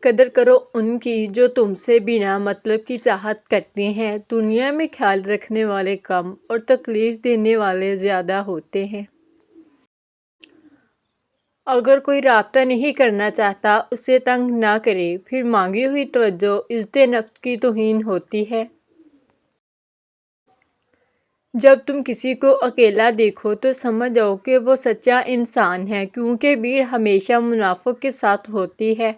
قدر کرو ان کی جو تم سے بنا مطلب کی چاہت کرتے ہیں۔ دنیا میں خیال رکھنے والے کم اور تکلیف دینے والے زیادہ ہوتے ہیں۔ اگر کوئی رابطہ نہیں کرنا چاہتا اسے تنگ نہ کرے، پھر مانگی ہوئی توجہ عزت نفس کی توہین ہوتی ہے۔ جب تم کسی کو اکیلا دیکھو تو سمجھ جاؤ کہ وہ سچا انسان ہے، کیونکہ بھیڑ ہمیشہ منافق کے ساتھ ہوتی ہے۔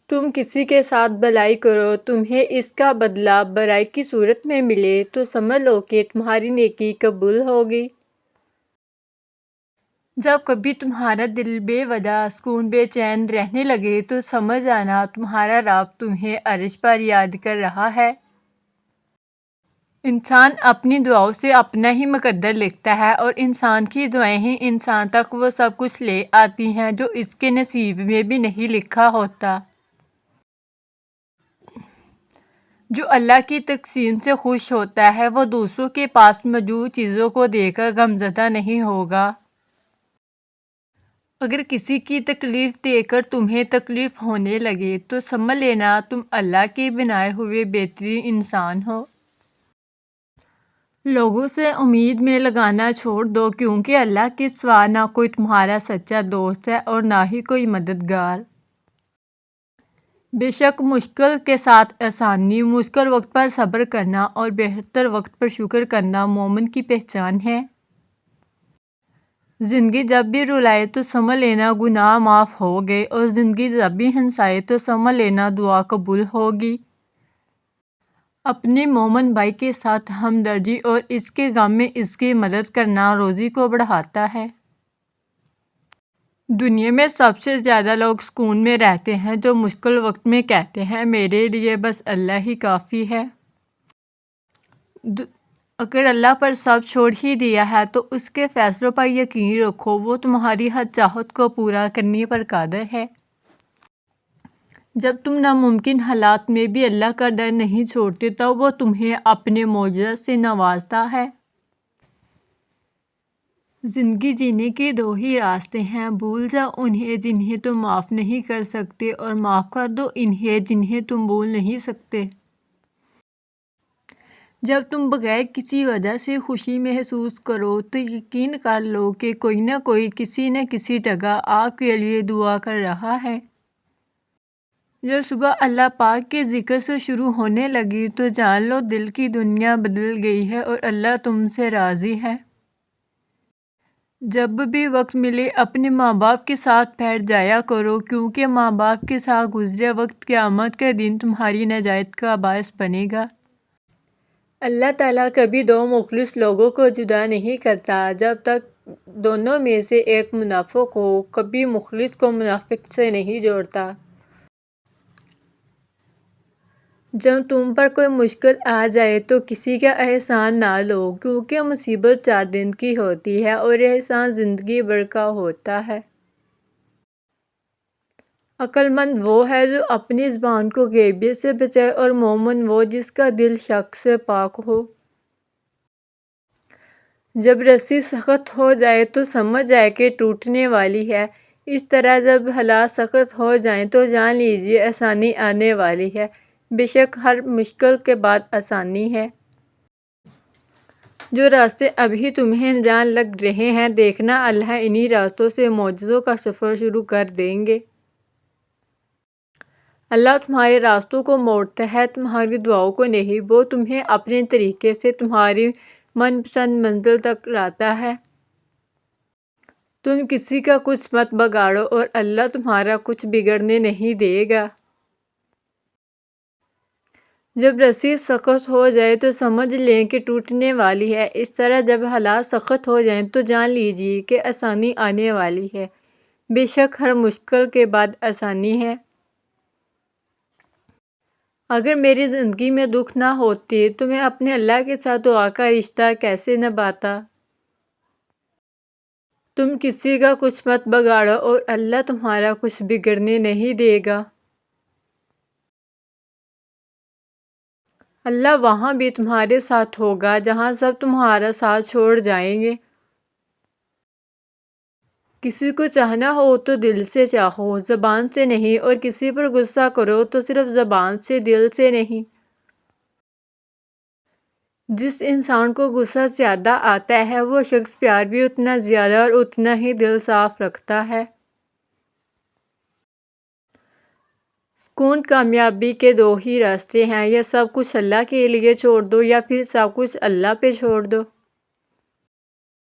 تم کسی کے ساتھ بھلائی کرو، تمہیں اس کا بدلہ برائی کی صورت میں ملے تو سمجھ لو کہ تمہاری نیکی قبول ہوگی۔ جب کبھی تمہارا دل بے وجہ سکون بے چین رہنے لگے تو سمجھ جانا تمہارا رب تمہیں عرش پر یاد کر رہا ہے۔ انسان اپنی دعاؤں سے اپنا ہی مقدر لکھتا ہے، اور انسان کی دعائیں ہی انسان تک وہ سب کچھ لے آتی ہیں جو اس کے نصیب میں بھی نہیں لکھا ہوتا۔ جو اللہ کی تقسیم سے خوش ہوتا ہے وہ دوسروں کے پاس موجود چیزوں کو دیکھ کر غمزدہ نہیں ہوگا۔ اگر کسی کی تکلیف دیکھ کر تمہیں تکلیف ہونے لگے تو سمجھ لینا تم اللہ کے بنائے ہوئے بہترین انسان ہو۔ لوگوں سے امید میں لگانا چھوڑ دو، کیونکہ اللہ کے سوا نہ کوئی تمہارا سچا دوست ہے اور نہ ہی کوئی مددگار۔ بے شک مشکل کے ساتھ آسانی، مشکل وقت پر صبر کرنا اور بہتر وقت پر شکر کرنا مومن کی پہچان ہے۔ زندگی جب بھی رلائے تو سمجھ لینا گناہ معاف ہو گئے، اور زندگی جب بھی ہنسائے تو سمجھ لینا دعا قبول ہوگی۔ اپنے مومن بھائی کے ساتھ ہمدردی اور اس کے غم میں اس کی مدد کرنا روزی کو بڑھاتا ہے۔ دنیا میں سب سے زیادہ لوگ سکون میں رہتے ہیں جو مشکل وقت میں کہتے ہیں میرے لیے بس اللہ ہی کافی ہے۔ اگر اللہ پر سب چھوڑ ہی دیا ہے تو اس کے فیصلوں پر یقین رکھو، وہ تمہاری ہر چاہت کو پورا کرنے پر قادر ہے۔ جب تم ناممکن حالات میں بھی اللہ کا ڈر نہیں چھوڑتے تب وہ تمہیں اپنے معجزات سے نوازتا ہے۔ زندگی جینے کے دو ہی راستے ہیں، بھول جاؤ انہیں جنہیں تم معاف نہیں کر سکتے، اور معاف کر دو انہیں جنہیں تم بھول نہیں سکتے۔ جب تم بغیر کسی وجہ سے خوشی محسوس کرو تو یقین کر لو کہ کوئی نہ کوئی کسی نہ کسی جگہ آپ کے لیے دعا کر رہا ہے۔ جب صبح اللہ پاک کے ذکر سے شروع ہونے لگی تو جان لو دل کی دنیا بدل گئی ہے اور اللہ تم سے راضی ہے۔ جب بھی وقت ملے اپنے ماں باپ کے ساتھ بیٹھ جایا کرو، کیونکہ ماں باپ کے ساتھ گزرے وقت قیامت کے دن تمہاری نجات کا باعث بنے گا۔ اللہ تعالیٰ کبھی دو مخلص لوگوں کو جدا نہیں کرتا جب تک دونوں میں سے ایک منافق ہو، کبھی مخلص کو منافق سے نہیں جوڑتا۔ جب تم پر کوئی مشکل آ جائے تو کسی کا احسان نہ لو، کیونکہ مصیبت 4 دن کی ہوتی ہے اور احسان زندگی بھر کا ہوتا ہے۔ عقل مند وہ ہے جو اپنی زبان کو غیبت سے بچائے، اور مومن وہ جس کا دل شک سے پاک ہو۔ جب رسی سخت ہو جائے تو سمجھ جائے کہ ٹوٹنے والی ہے، اس طرح جب حالات سخت ہو جائیں تو جان لیجیے آسانی آنے والی ہے۔ بے شک ہر مشکل کے بعد آسانی ہے۔ جو راستے ابھی تمہیں جان لگ رہے ہیں، دیکھنا اللہ انہی راستوں سے معجزوں کا سفر شروع کر دیں گے۔ اللہ تمہارے راستوں کو موڑتا ہے، تمہاری دعاؤں کو نہیں۔ وہ تمہیں اپنے طریقے سے تمہاری من پسند منزل تک لاتا ہے۔ تم کسی کا کچھ مت بگاڑو اور اللہ تمہارا کچھ بگڑنے نہیں دے گا۔ جب رسی سخت ہو جائے تو سمجھ لیں کہ ٹوٹنے والی ہے، اس طرح جب حالات سخت ہو جائیں تو جان لیجیے کہ آسانی آنے والی ہے۔ بے شک ہر مشکل کے بعد آسانی ہے۔ اگر میری زندگی میں دکھ نہ ہوتے تو میں اپنے اللہ کے ساتھ دعا کا رشتہ کیسے نبھاتا۔ تم کسی کا کچھ مت بگاڑو اور اللہ تمہارا کچھ بگڑنے نہیں دے گا۔ اللہ وہاں بھی تمہارے ساتھ ہوگا جہاں سب تمہارا ساتھ چھوڑ جائیں گے۔ کسی کو چاہنا ہو تو دل سے چاہو، زبان سے نہیں، اور کسی پر غصہ کرو تو صرف زبان سے، دل سے نہیں۔ جس انسان کو غصہ زیادہ آتا ہے وہ شخص پیار بھی اتنا زیادہ اور اتنا ہی دل صاف رکھتا ہے۔ سکون کامیابی کے دو ہی راستے ہیں، یا سب کچھ اللہ کے لیے چھوڑ دو یا پھر سب کچھ اللہ پہ چھوڑ دو۔